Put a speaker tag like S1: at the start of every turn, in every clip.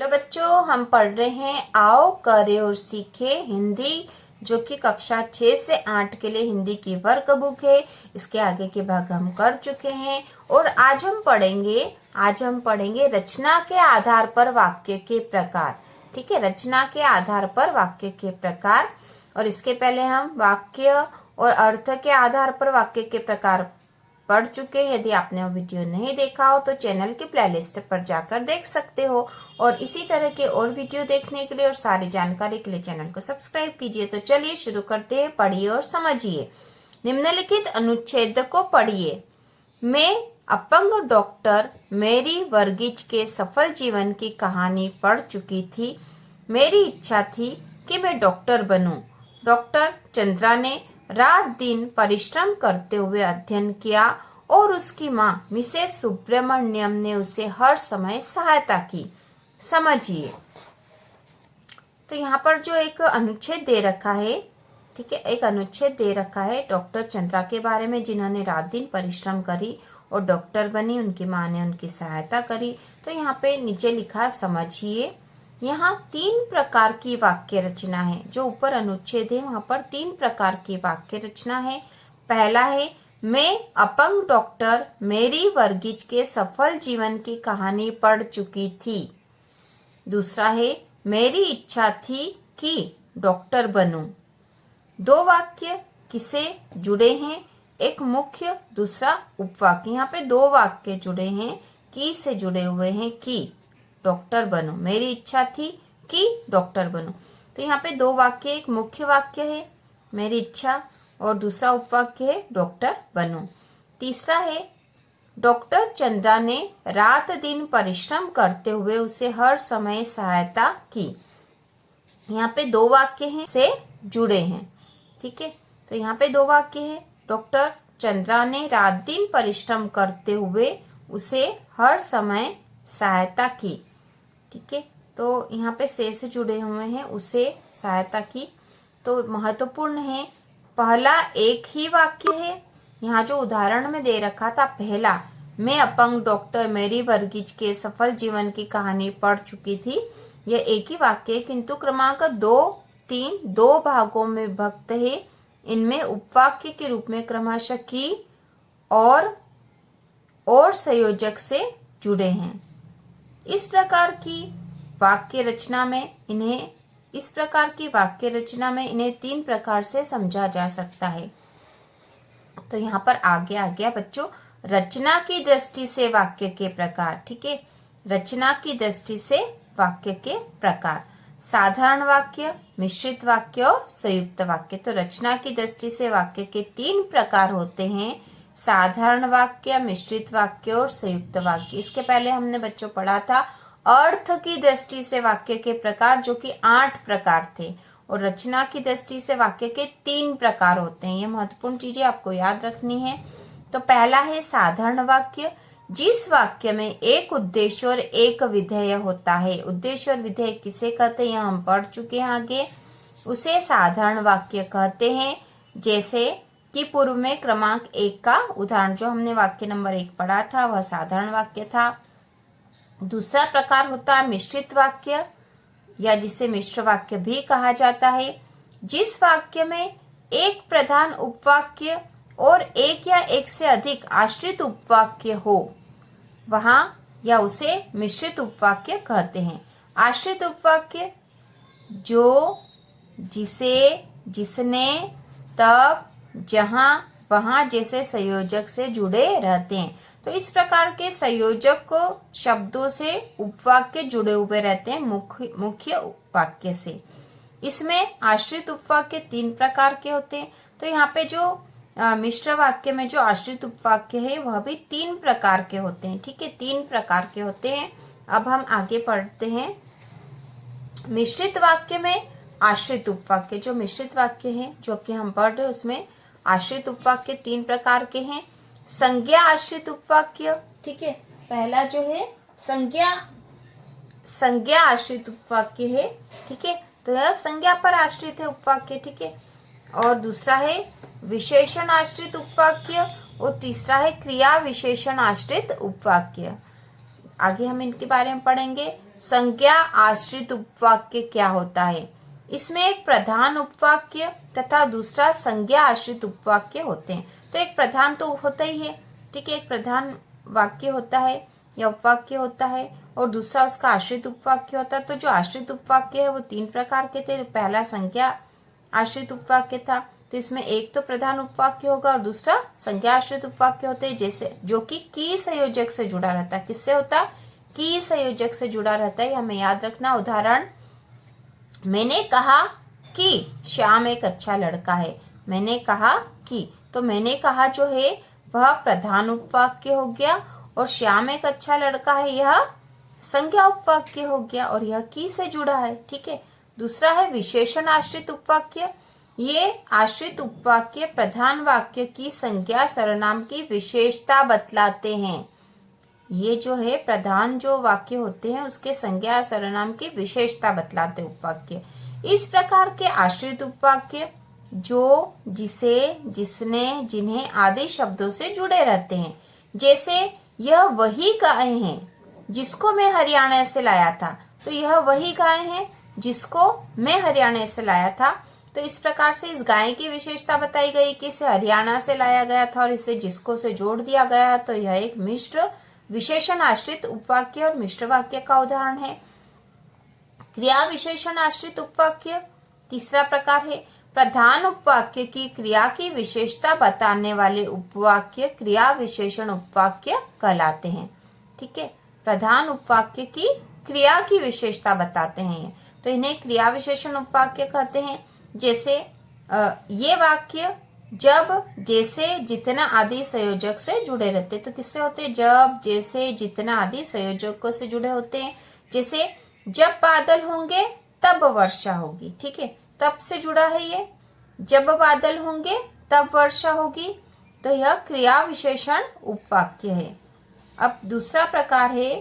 S1: Hello बच्चों, हम पढ़ रहे हैं आओ करे और सीखे हिंदी, जो कि कक्षा 6 से 8 के लिए हिंदी की वर्क बुक है। इसके आगे के भाग हम कर चुके हैं और आज हम पढ़ेंगे रचना के आधार पर वाक्य के प्रकार। ठीक है, रचना के आधार पर वाक्य के प्रकार। और इसके पहले हम वाक्य और अर्थ के आधार पर वाक्य के प्रकार पढ़ चुके हैं। यदि आपने वो वीडियो नहीं देखा हो तो चैनल की प्लेलिस्ट पर जाकर देख सकते हो। और इसी तरह के और वीडियो देखने के लिए और सारी जानकारी के लिए चैनल को सब्सक्राइब कीजिए। तो चलिए शुरू करते हैं, पढ़िए और समझिए। निम्नलिखित अनुच्छेद को पढ़िए। मैं अपंग डॉक्टर मेरी वर्गीज के सफल जीवन की कहानी पढ़ चुकी थी। मेरी इच्छा थी कि मैं डॉक्टर बनूं। डॉक्टर चंद्रा ने रात दिन परिश्रम करते हुए अध्ययन किया और उसकी माँ मिसेस सुब्रमण्यम ने उसे हर समय सहायता की। समझिए। तो यहाँ पर जो एक अनुच्छेद दे रखा है, ठीक है, एक अनुच्छेद दे रखा है डॉक्टर चंद्रा के बारे में, जिन्होंने रात दिन परिश्रम करी और डॉक्टर बनी। उनकी माँ ने उनकी सहायता करी। तो यहाँ पे नीचे लिखा समझिए। यहाँ 3 प्रकार की वाक्य रचना है। जो ऊपर अनुच्छेद है वहां पर 3 प्रकार की वाक्य रचना है। पहला है मैं अपंग डॉक्टर मेरी वर्गीज के सफल जीवन की कहानी पढ़ चुकी थी। दूसरा है मेरी इच्छा थी कि डॉक्टर बनूं। 2 वाक्य किसे जुड़े हैं? एक मुख्य, दूसरा उपवाक्य। यहाँ पे 2 वाक्य जुड़े हैं, की से जुड़े हुए हैं। की डॉक्टर बनो, मेरी इच्छा थी कि डॉक्टर बनो। तो यहाँ पे 2 वाक्य, एक मुख्य वाक्य है मेरी इच्छा और दूसरा उपवाक्य है डॉक्टर बनो। तीसरा है डॉक्टर चंद्रा ने रात दिन परिश्रम करते हुए उसे हर समय सहायता की। यहाँ पे 2 वाक्य हैं से जुड़े हैं। ठीक है, तो यहाँ पे 2 वाक्य है। डॉक्टर चंद्रा ने रात दिन परिश्रम करते हुए उसे हर समय सहायता की। ठीक है, तो यहाँ पे से जुड़े हुए हैं, उसे सहायता की। तो महत्वपूर्ण है, पहला एक ही वाक्य है। यहाँ जो उदाहरण में दे रखा था पहला, मैं अपंग डॉक्टर मेरी वर्गीज के सफल जीवन की कहानी पढ़ चुकी थी, यह एक ही वाक्य है। किंतु क्रमांक 2, 3 2 भागों में विभक्त है। इनमें उपवाक्य के रूप में क्रमशः की और संयोजक से जुड़े हैं। इस प्रकार की वाक्य रचना में इन्हें 3 प्रकार से समझा जा सकता है। तो यहाँ पर आगे आ गया बच्चों रचना की दृष्टि से वाक्य के प्रकार। ठीक है, रचना की दृष्टि से वाक्य के प्रकार, साधारण वाक्य, मिश्रित वाक्य और संयुक्त वाक्य। तो रचना की दृष्टि से वाक्य के 3 प्रकार होते हैं, साधारण वाक्य, मिश्रित वाक्य और संयुक्त वाक्य। इसके पहले हमने बच्चों पढ़ा था अर्थ की दृष्टि से वाक्य के प्रकार, जो कि 8 प्रकार थे। और रचना की दृष्टि से वाक्य के 3 प्रकार होते हैं। ये महत्वपूर्ण चीजें आपको याद रखनी है। तो पहला है साधारण वाक्य, जिस वाक्य में एक उद्देश्य और एक विधेय होता है। उद्देश्य और विधेय किसे कहते हैं हम पढ़ चुके हैं आगे, उसे साधारण वाक्य कहते हैं। जैसे कि पूर्व में क्रमांक 1 का उदाहरण जो हमने वाक्य नंबर 1 पढ़ा था वह साधारण वाक्य था। दूसरा प्रकार होता है मिश्रित वाक्य, या जिसे मिश्र वाक्य भी कहा जाता है। जिस वाक्य में एक प्रधान उपवाक्य और एक या एक से अधिक आश्रित उपवाक्य हो वहां या उसे मिश्रित उपवाक्य कहते हैं। आश्रित उपवाक्य जो, जिसे, जिसने, तब, जहां, वहां जैसे संयोजक से जुड़े रहते हैं। तो इस प्रकार के संयोजक को शब्दों से उपवाक्य जुड़े हुए रहते हैं मुख्य उपवाक्य से। इसमें आश्रित उपवाक्य 3 प्रकार के होते हैं। तो यहाँ पे जो मिश्र वाक्य में जो आश्रित उपवाक्य है वह भी 3 प्रकार के होते हैं। ठीक है, 3 प्रकार के होते हैं। अब हम आगे पढ़ते हैं। मिश्रित वाक्य में आश्रित उपवाक्य, जो मिश्रित वाक्य है जो कि हम पढ़ रहे हैं उसमें आश्रित उपवाक्य 3 प्रकार के हैं। संज्ञा आश्रित उपवाक्य, ठीक है, पहला जो है संज्ञा आश्रित उपवाक्य है। ठीक है, तो यह संज्ञा पर आश्रित है उपवाक्य। ठीक है, और दूसरा है विशेषण आश्रित उपवाक्य और तीसरा है क्रिया विशेषण आश्रित उपवाक्य। आगे हम इनके बारे में पढ़ेंगे। संज्ञा आश्रित उपवाक्य क्या होता है। इसमें एक प्रधान उपवाक्य तथा दूसरा संज्ञा आश्रित उपवाक्य होते हैं। तो एक प्रधान तो होता ही है, ठीक है, एक प्रधान वाक्य होता है या उपवाक्य होता है, और दूसरा उसका आश्रित उपवाक्य होता है। तो जो आश्रित उपवाक्य है वो 3 प्रकार के थे। तो पहला संज्ञा आश्रित उपवाक्य था, तो इसमें एक तो प्रधान उपवाक्य होगा और दूसरा संज्ञा आश्रित उपवाक्य होते हैं, जैसे जो कि की संयोजक से जुड़ा रहता है। किससे होता है? की संयोजक से जुड़ा रहता है, हमें याद रखना। उदाहरण, मैंने कहा कि श्याम एक अच्छा लड़का है। मैंने कहा कि, तो मैंने कहा जो है वह प्रधान उपवाक्य हो गया, और श्याम एक अच्छा लड़का है यह संज्ञा उपवाक्य हो गया, और यह की से जुड़ा है, ठीक है। दूसरा है विशेषण आश्रित उपवाक्य। ये आश्रित उपवाक्य प्रधान वाक्य की संज्ञा सर्वनाम की विशेषता बतलाते हैं। ये जो है प्रधान जो वाक्य होते हैं उसके संज्ञा सर्वनाम की विशेषता बतलाते उपवाक्य। इस प्रकार के आश्रित उपवाक्य जो जिसे, जिसने, जिन्हें आदि शब्दों से जुड़े रहते हैं। जैसे यह वही गाय है जिसको मैं हरियाणा से लाया था, तो यह वही गाय है जिसको मैं हरियाणा से लाया था। तो इस प्रकार से इस गाय की विशेषता बताई गई कि इसे हरियाणा से लाया गया था और इसे जिसको से जोड़ दिया गया। तो यह एक मिश्र विशेषण आश्रित उपवाक्य और मिश्र वाक्य का उदाहरण है। क्रिया विशेषण आश्रित उपवाक्य तीसरा प्रकार है। प्रधान उपवाक्य की क्रिया की विशेषता बताने वाले उपवाक्य क्रिया विशेषण उपवाक्य कहलाते हैं, ठीक है। प्रधान उपवाक्य की क्रिया की विशेषता बताते हैं, तो इन्हें क्रिया विशेषण उपवाक्य कहते हैं। जैसे ये वाक्य जब, जैसे, जितना आदि संयोजक से जुड़े रहते। तो किससे होते हैं? जब, जैसे, जितना आदि संयोजकों से जुड़े होते हैं। जैसे जब बादल होंगे तब वर्षा होगी, ठीक है, तब से जुड़ा है ये। जब बादल होंगे तब वर्षा होगी, तो यह क्रिया विशेषण उपवाक्य है। अब दूसरा प्रकार है,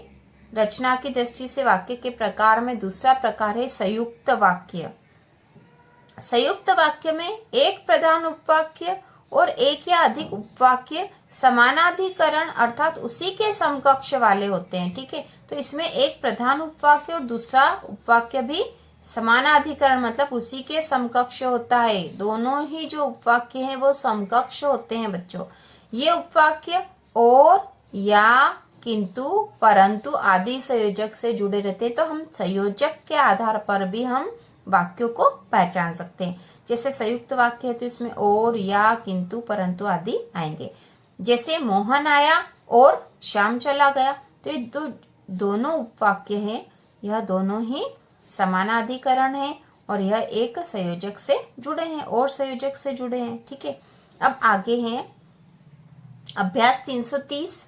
S1: रचना की दृष्टि से वाक्य के प्रकार में दूसरा प्रकार है संयुक्त वाक्य। संयुक्त वाक्य में एक प्रधान उपवाक्य और एक या अधिक उपवाक्य समानाधिकरण अर्थात उसी के समकक्ष वाले होते हैं, ठीक है। तो इसमें एक प्रधान उपवाक्य और दूसरा उपवाक्य भी समानाधिकरण मतलब उसी के समकक्ष होता है। दोनों ही जो उपवाक्य हैं वो समकक्ष होते हैं बच्चों। ये उपवाक्य और, या, किंतु, परंतु आदि संयोजक से जुड़े रहते हैं। तो हम संयोजक के आधार पर भी हम वाक्यों को पहचान सकते हैं। जैसे संयुक्त वाक्य है तो इसमें और, या, किंतु, परंतु आदि आएंगे। जैसे मोहन आया और श्याम चला गया, तो ये दोनों उपवाक्य हैं, यह दोनों ही समानाधिकरण है और यह एक संयोजक से जुड़े हैं और संयोजक से जुड़े हैं, ठीक है। अब आगे हैं अभ्यास 330।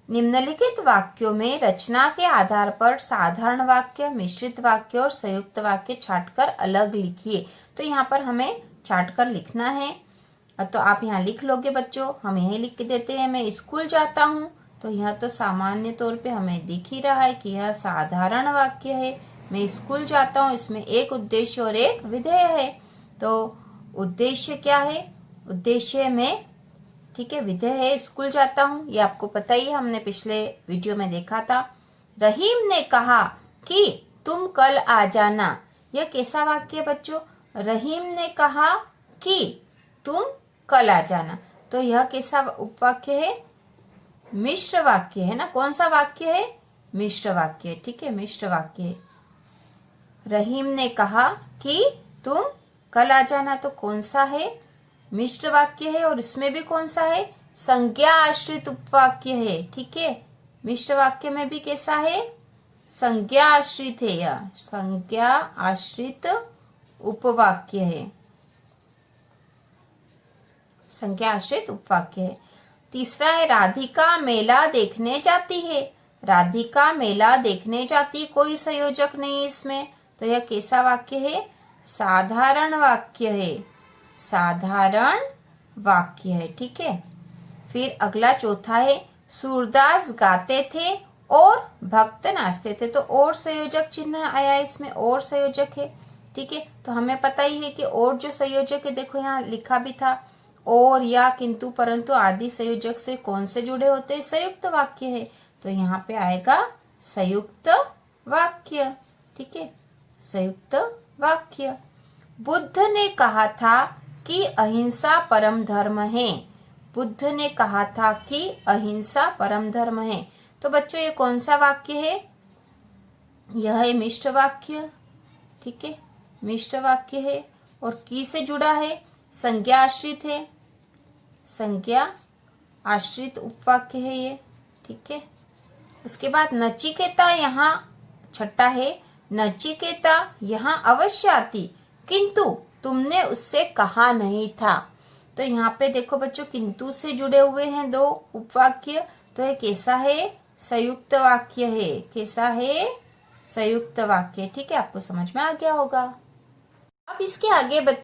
S1: निम्नलिखित वाक्यों में रचना के आधार पर साधारण वाक्य, मिश्रित वाक्य और संयुक्त वाक्य छांटकर अलग लिखिए। तो यहाँ पर हमें छांटकर लिखना है, तो आप यहाँ लिख लोगे बच्चों। हम यही लिख के देते हैं, मैं स्कूल जाता हूँ। तो यह तो सामान्य तौर पे हमें दिख ही रहा है कि यह साधारण वाक्य है। मैं स्कूल जाता हूँ, इसमें एक उद्देश्य और एक विधेय है। तो उद्देश्य क्या है? उद्देश्य में, ठीक है, विधेय है स्कूल जाता हूँ, ये आपको पता ही है, हमने पिछले वीडियो में देखा था। रहीम ने कहा कि तुम कल आ जाना। यह कैसा वाक्य है बच्चों? रहीम ने कहा कि तुम कल आ जाना। तो यह कैसा उपवाक्य है? मिश्र वाक्य है ना। कौन सा वाक्य है? मिश्र वाक्य, ठीक है, मिश्र वाक्य। रहीम ने कहा कि तुम कल आ जाना, तो कौन सा है? मिश्र वाक्य है। और इसमें भी कौन सा है? संज्ञा आश्रित उपवाक्य है, ठीक है। मिश्र वाक्य में भी कैसा है? संज्ञा आश्रित है, यह संज्ञा आश्रित उपवाक्य है, संज्ञा आश्रित उपवाक्य है। तीसरा है राधिका मेला देखने जाती है। राधिका मेला देखने जाती, कोई संयोजक नहीं इसमें, तो यह कैसा वाक्य है? साधारण वाक्य है, साधारण वाक्य है, ठीक है। फिर अगला चौथा है सूरदास गाते थे और भक्त नाचते थे। तो और संयोजक चिन्ह आया इसमें, और संयोजक है, ठीक है। तो हमें पता ही है कि और जो संयोजक है, देखो यहाँ लिखा भी था, और, या, किंतु, परंतु आदि संयोजक से कौन से जुड़े होते हैं? संयुक्त वाक्य है। तो यहाँ पे आएगा संयुक्त वाक्य। ठीक है, संयुक्त वाक्य। बुद्ध ने कहा था कि अहिंसा परम धर्म है। बुद्ध ने कहा था कि अहिंसा परम धर्म है। तो बच्चों ये कौन सा वाक्य है? यह है मिश्र वाक्य। ठीक है, मिश्र वाक्य है और की से जुड़ा है, संज्ञा आश्रित है, संज्ञा आश्रित उपवाक्य है ये। ठीक है, उसके बाद नचिकेता यहाँ छठा है। नचिकेता यहाँ अवश्य आती, किंतु तुमने उससे कहा नहीं था। तो यहाँ पे देखो बच्चों, किंतु से जुड़े हुए हैं दो उपवाक्य। तो ये कैसा है? संयुक्त वाक्य है। कैसा है? संयुक्त वाक्य। ठीक है, आपको समझ में आ गया होगा। अब इसके आगे